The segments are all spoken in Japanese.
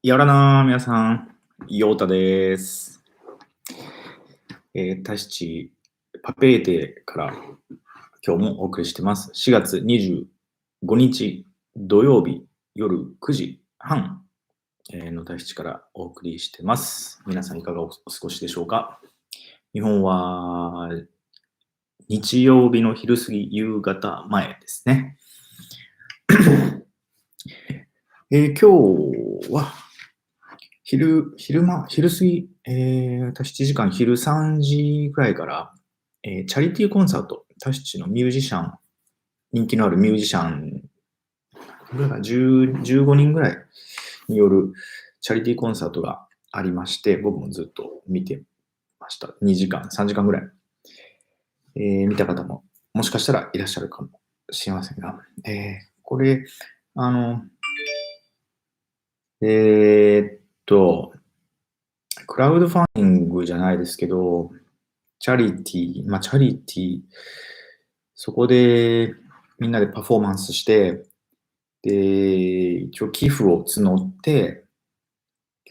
やらなー、皆さん、ヨータです。タヒチパペーテから今日もお送りしてます。4月25日土曜日夜9時半のタヒチからお送りしてます。皆さんいかがお過ごしでしょうか？日本は日曜日の昼過ぎ、夕方前ですね。今日は昼過ぎ、タヒチ時間昼3時くらいから、チャリティーコンサート、タヒチのミュージシャン、人気のあるミュージシャン、15人ぐらいによるチャリティーコンサートがありまして、僕もずっと見てました。2時間、3時間ぐらい。見た方ももしかしたらいらっしゃるかもしれませんが、これ、あの、クラウドファンディングじゃないですけど、チャリティー、そこでみんなでパフォーマンスして、で、一応寄付を募って、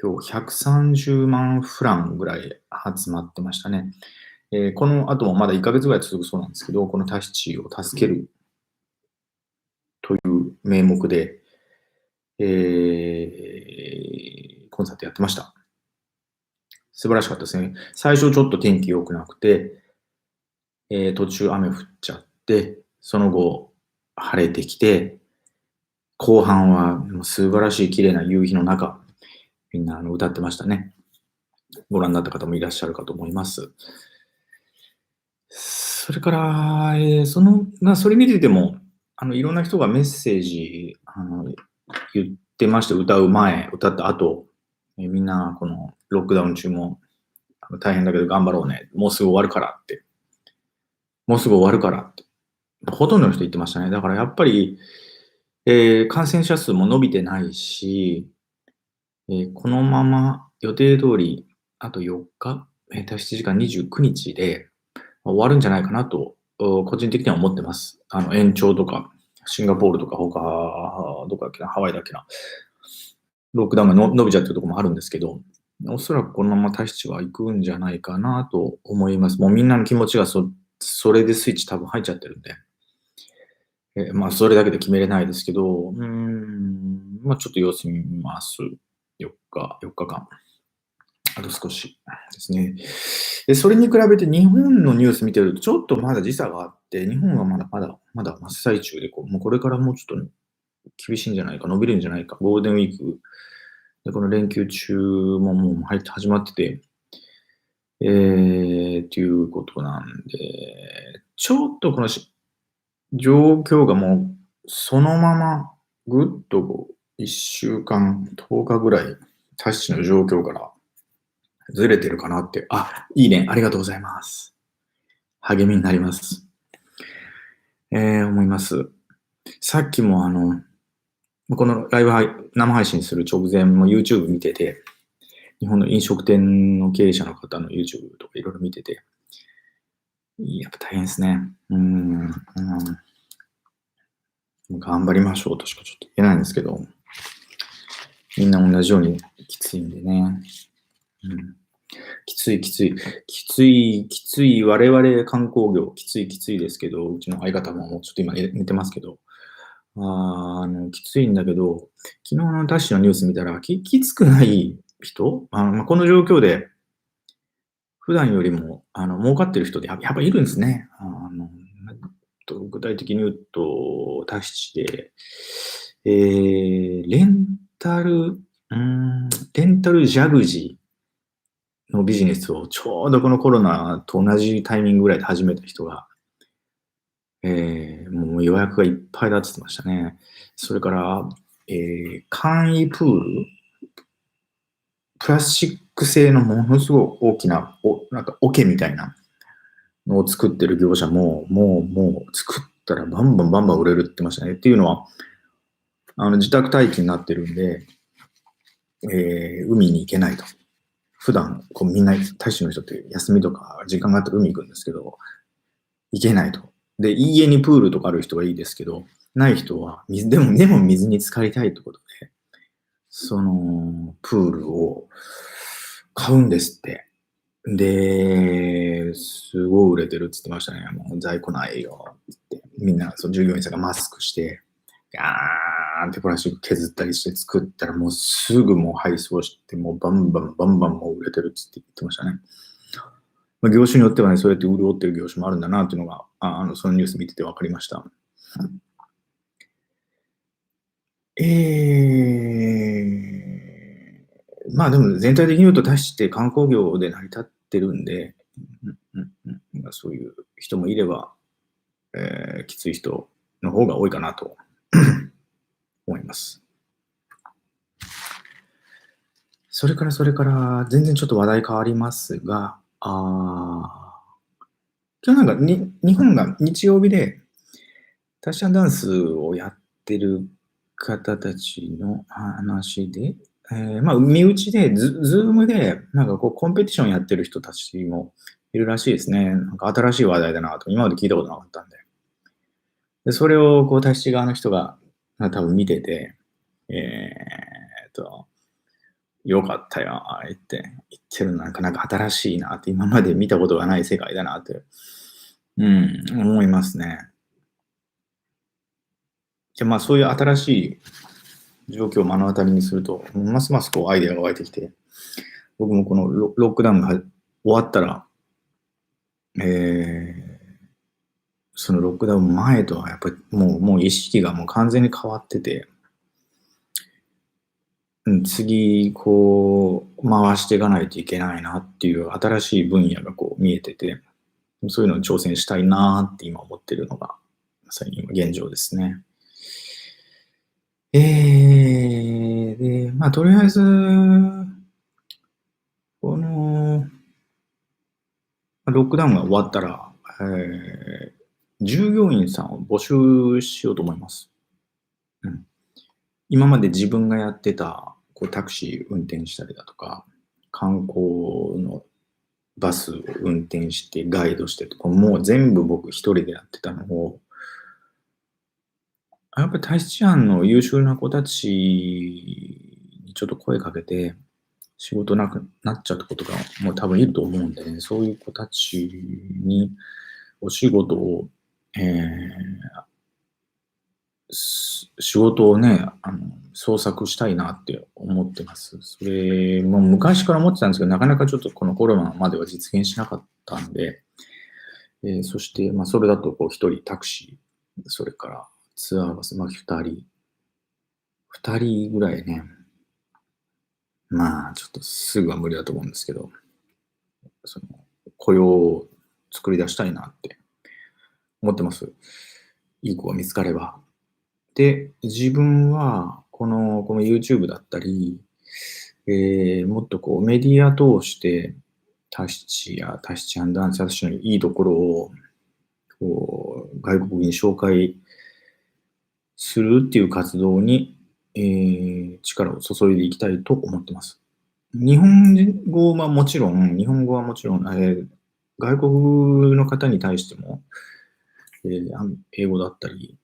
今日130万フランぐらい集まってましたね。この後もまだ1ヶ月ぐらい続くそうなんですけど、このタヒチを助けるという名目で、コンサートやってました。素晴らしかったですね。最初ちょっと天気良くなくて、途中雨降っちゃって、その後晴れてきて、後半はもう素晴らしい綺麗な夕日の中、みんな歌ってましたね。ご覧になった方もいらっしゃるかと思います。それから、それ見てても、いろんな人がメッセージ、言ってました。歌う前、歌った後、みんな、このロックダウン中も大変だけど頑張ろうね。もうすぐ終わるからって。もうすぐ終わるからって。ほとんどの人言ってましたね。だからやっぱり、感染者数も伸びてないし、このまま予定通り、あと4日、タヒチ時間29日で終わるんじゃないかなと、個人的には思ってます。延長とか、シンガポールとか他、どこだっけな、ハワイだっけな、ロックダウンが伸びちゃってるところもあるんですけど、おそらくこのままタヒチは行くんじゃないかなと思います。もうみんなの気持ちがそれでスイッチ多分入っちゃってるんで。まあ、それだけで決めれないですけど、まあ、ちょっと様子見ます。4日間。あと少しですね。それに比べて日本のニュース見てると、ちょっとまだ時差があって、日本はまだ真っ最中で、もうこれからもうちょっと厳しいんじゃないか、伸びるんじゃないか、ゴールデンウィークで、この連休中ももう始まってて、っていうことなんで、ちょっとこの状況がもうそのままぐっと1週間、10日ぐらい、タヒチの状況からずれてるかなって。あ、いいね。ありがとうございます。励みになります。思います。さっきもこのライブ生配信する直前も YouTube 見てて、日本の飲食店の経営者の方の YouTube とかいろいろ見てて、やっぱ大変ですね。頑張りましょうとしかちょっと言えないんですけど、みんな同じようにきついんでね。きつい、我々観光業、きついですけど、うちの相方ももうちょっと今寝てますけど、きついんだけど、昨日のダッシュのニュース見たら、きつくない人、この状況で、普段よりも、儲かってる人でやっぱいるんですね。具体的に言うと、タヒチで、レンタルジャグジーのビジネスをちょうどこのコロナと同じタイミングぐらいで始めた人が、もう予約がいっぱいだって言ってましたね。それから、簡易プール、プラスチック製のものすごい大きな、なんか桶みたいなのを作ってる業者も、もう作ったらバンバン売れるって言ってましたね。っていうのは、自宅待機になってるんで、海に行けないと。普段、みんな、大使の人って休みとか時間があって海行くんですけど、行けないと。で、家にプールとかある人はいいですけど、ない人はでも水に浸かりたいってことで、その、プールを買うんですって。で、すごい売れてるって言ってましたね。もう在庫ないよって言って。みんな、その従業員さんがマスクして、ガーンってプラスチック削ったりして作ったら、もうすぐもう配送して、もうバンバンバンバンもう売れてるって言ってましたね。まあ、業種によってはね、そうやって潤ってる業種もあるんだなっていうのが、そのニュース見てて分かりました。まあでも全体的に言うと、タヒチって観光業で成り立ってるんで、まあ、そういう人もいれば、きつい人の方が多いかなと思います。それから、全然ちょっと話題変わりますが、今日なんか日本が日曜日でタッシャンダンスをやってる方たちの話で、まあ、身内でズームで、なんかこう、コンペティションやってる人たちもいるらしいですね。なんか新しい話題だなと、今まで聞いたことなかったんで。で、それをこう、タヒチ側の人が、多分見てて、えーっと、よかったよ、言ってるのなんか新しいなって、今まで見たことがない世界だなって、思いますね。で、まあそういう新しい状況を目の当たりにすると、ますますこうアイデアが湧いてきて、僕もこのロックダウンが終わったら、そのロックダウン前とはやっぱりもう意識がもう完全に変わってて、次、こう、回していかないといけないなっていう新しい分野がこう見えてて、そういうのに挑戦したいなって今思ってるのが、まさに今現状ですね。で、まあ、とりあえず、この、ロックダウンが終わったら、従業員さんを募集しようと思います。うん、今まで自分がやってたこうタクシー運転したりだとか、観光のバスを運転してガイドしてとか、もう全部僕一人でやってたのを、やっぱり大使案の優秀な子たちにちょっと声かけて、仕事なくなっちゃったことがもう多分いると思うんでね、そういう子たちにお仕事を、えー仕事をね、創作したいなって思ってます。それも昔から思ってたんですけど、なかなかちょっとこのコロナまでは実現しなかったんで、そして、まあ、それだとこう一人タクシー、それからツアーバス、まあ、二人ぐらいね、まあ、ちょっとすぐは無理だと思うんですけど、その雇用を作り出したいなって思ってます。いい子が見つかれば。で、自分は、この YouTube だったり、もっとこうメディア通して、タヒチアンダンス、私のいいところを、こう、外国に紹介するっていう活動に、力を注いでいきたいと思ってます。日本語はもちろん、外国の方に対しても、英語だったり、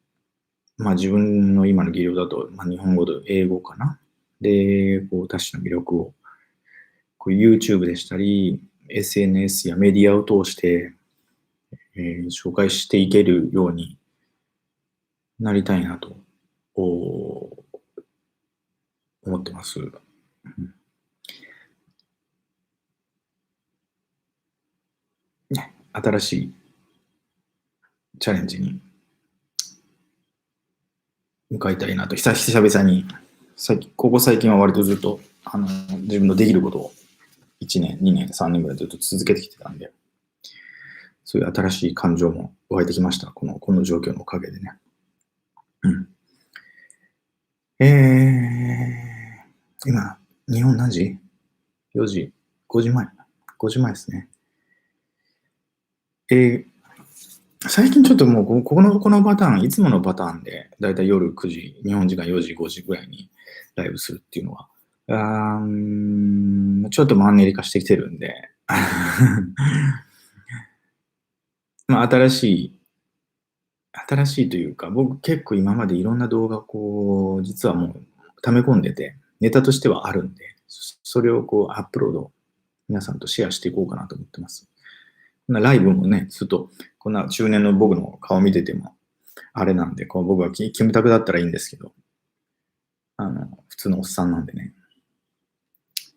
まあ自分の今の技量だと、まあ、日本語と英語かな。で、こう、他種の魅力を、こう YouTube でしたり、SNS やメディアを通して、紹介していけるようになりたいなと思ってます。ね、新しいチャレンジに向かいたいなと、久々に、ここ最近は割とずっと、自分のできることを1年、2年、3年ぐらいずっと続けてきてたんで、そういう新しい感情も湧いてきました。この状況のおかげでね。うん。今、日本何時？ 4 時、5時前。5時前ですね。最近ちょっともうこのパターン、いつものパターンで、だいたい夜9時、日本時間4時、5時ぐらいにライブするっていうのは、ちょっとマンネリ化してきてるんで、まあ新しいというか、僕結構今までいろんな動画をこう、実はもう溜め込んでて、ネタとしてはあるんで、それをこうアップロード、皆さんとシェアしていこうかなと思ってます。ライブもね、ずっと、こんな中年の僕の顔見てても、あれなんで、こう僕はキムタクだったらいいんですけど、普通のおっさんなんでね。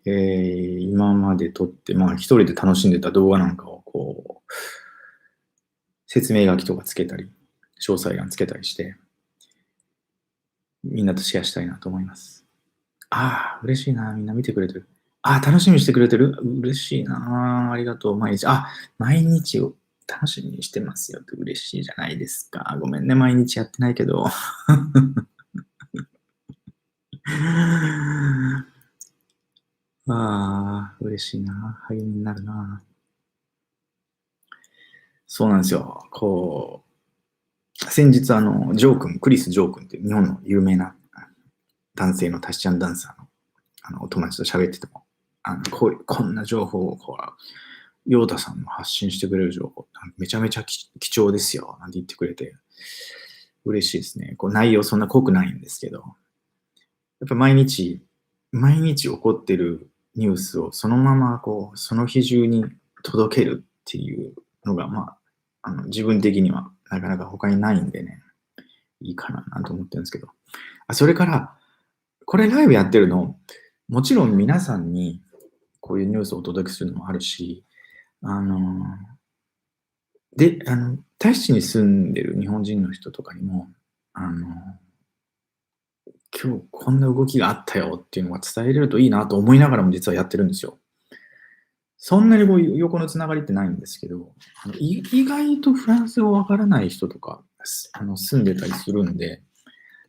今まで撮って、まあ一人で楽しんでた動画なんかをこう、説明書きとかつけたり、詳細欄つけたりして、みんなとシェアしたいなと思います。ああ、嬉しいな。みんな見てくれてる。ああ、楽しみにしてくれてる。嬉しいな。ありがとう。毎日。毎日を楽しみにしてますよって嬉しいじゃないですか。ごめんね。毎日やってないけど。嬉しいな。励みになるな。そうなんですよ。こう、先日ジョー君、クリス・ジョー君って日本の有名な男性のタシちゃんダンサーのお友達と喋ってても、こんな情報をヨータさんの発信してくれる情報、めちゃめちゃ貴重ですよ、なんて言ってくれて、嬉しいですね。内容そんな濃くないんですけど、やっぱ毎日起こってるニュースをそのままその日中に届けるっていうのが、自分的にはなかなか他にないんでね、いいかななんて思ってるんですけど。それから、これライブやってるの、もちろん皆さんにこういうニュースをお届けするのもあるし、タヒチに住んでる日本人の人とかにも、今日こんな動きがあったよっていうのが伝えれるといいなと思いながらも実はやってるんですよ。そんなに横のつながりってないんですけど、意外とフランス語わからない人とか住んでたりするんで、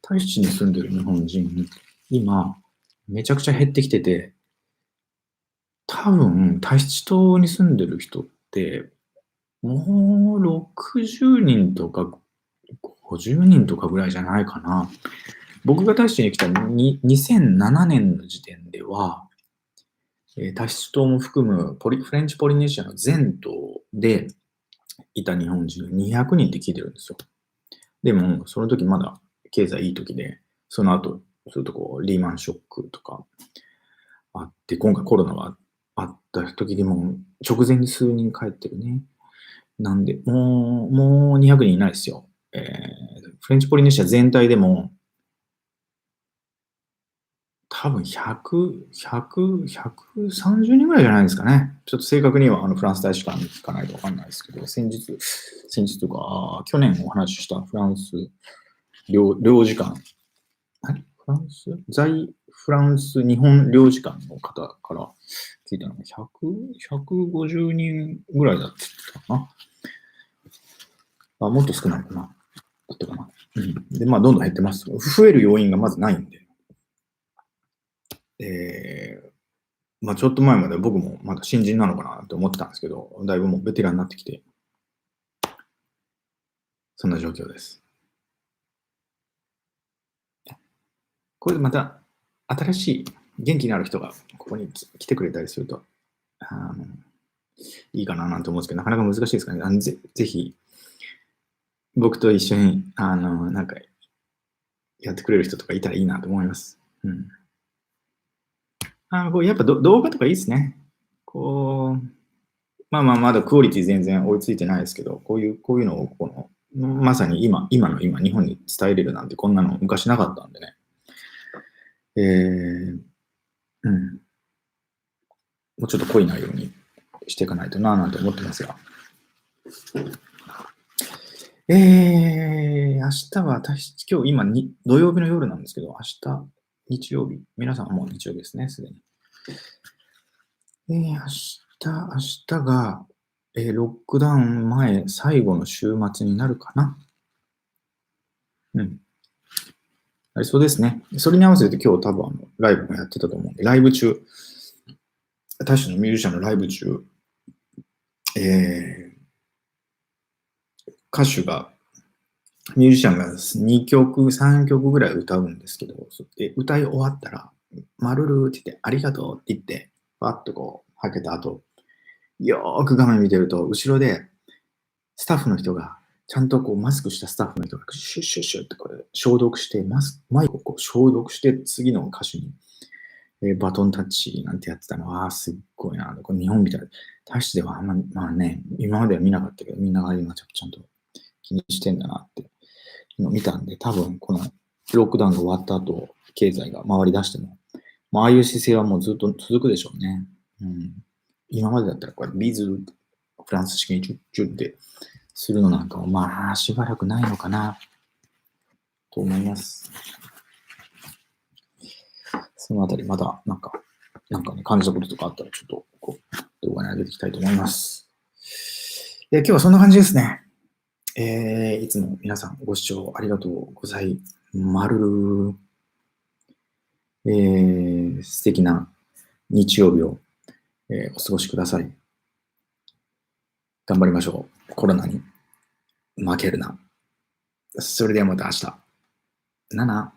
タヒチに住んでる日本人、今、めちゃくちゃ減ってきてて、多分、タヒチ島に住んでる人って、もう60人とか50人とかぐらいじゃないかな。僕がタヒチに来た2007年の時点では、タヒチ島も含むフレンチポリネシアの全島でいた日本人200人って聞いてるんですよ。でも、その時まだ経済いい時で、その後、するとリーマンショックとかあって、今回コロナがあった時にも直前に数人帰ってるね。なんで、もう200人いないですよ。フレンチポリネシア全体でも、多分130人ぐらいじゃないですかね。ちょっと正確にはフランス大使館に聞かないとわかんないですけど、先日というか、去年お話ししたフランス領事館、フランス日本領事館の方から聞いたのが150人ぐらいだって言ってたかな。もっと少ないかな。だったかな。で、どんどん減ってます。増える要因がまずないんで。ちょっと前まで僕もまだ新人なのかなって思ってたんですけど、だいぶもうベテランになってきて、そんな状況です。これでまた新しい元気のある人がここに来てくれたりすると、いいかななんて思うんですけど、なかなか難しいですかね。ぜひ、僕と一緒に、なんか、やってくれる人とかいたらいいなと思います。やっぱ動画とかいいですね。まだクオリティ全然追いついてないですけど、こういうのをまさに今、日本に伝えれるなんてこんなの昔なかったんでね。もうちょっと濃い内容にしていかないとなぁなんて思ってますが。明日は今日今土曜日の夜なんですけど、明日日曜日。皆さんはもう日曜日ですね、すでに。明日が、ロックダウン前最後の週末になるかな。そうですね。それに合わせて今日多分ライブもやってたと思うんで、ライブ中、他種のミュージシャンのライブ中、歌手が、ミュージシャンが2曲、3曲ぐらい歌うんですけど、歌い終わったら、マルルって言って、ありがとうって言って、バッとはけた後、よーく画面見てると、後ろで、スタッフの人が、ちゃんとマスクしたスタッフの人が、シュッシュッシュッって消毒して、マイクを消毒して、次の歌手にバトンタッチなんてやってたのは、すっごいな。これ日本みたいな。大してではあんま、まあね、今までは見なかったけど、みんなが今ちゃんと気にしてんだなって今見たんで、多分このロックダウンが終わった後、経済が回り出しても、まあ、ああいう姿勢はもうずっと続くでしょうね。うん、今までだったらこれビズ、フランス式にチュッチュッってするのなんかも、まあしばらくないのかなと思います。そのあたりまだなんかね、感じたこととかあったらちょっとこう動画に上げていきたいと思います。今日はそんな感じですね。いつも皆さんご視聴ありがとうございまる。素敵な日曜日を、お過ごしください。頑張りましょう。コロナに負けるな。それではまた明日。なな。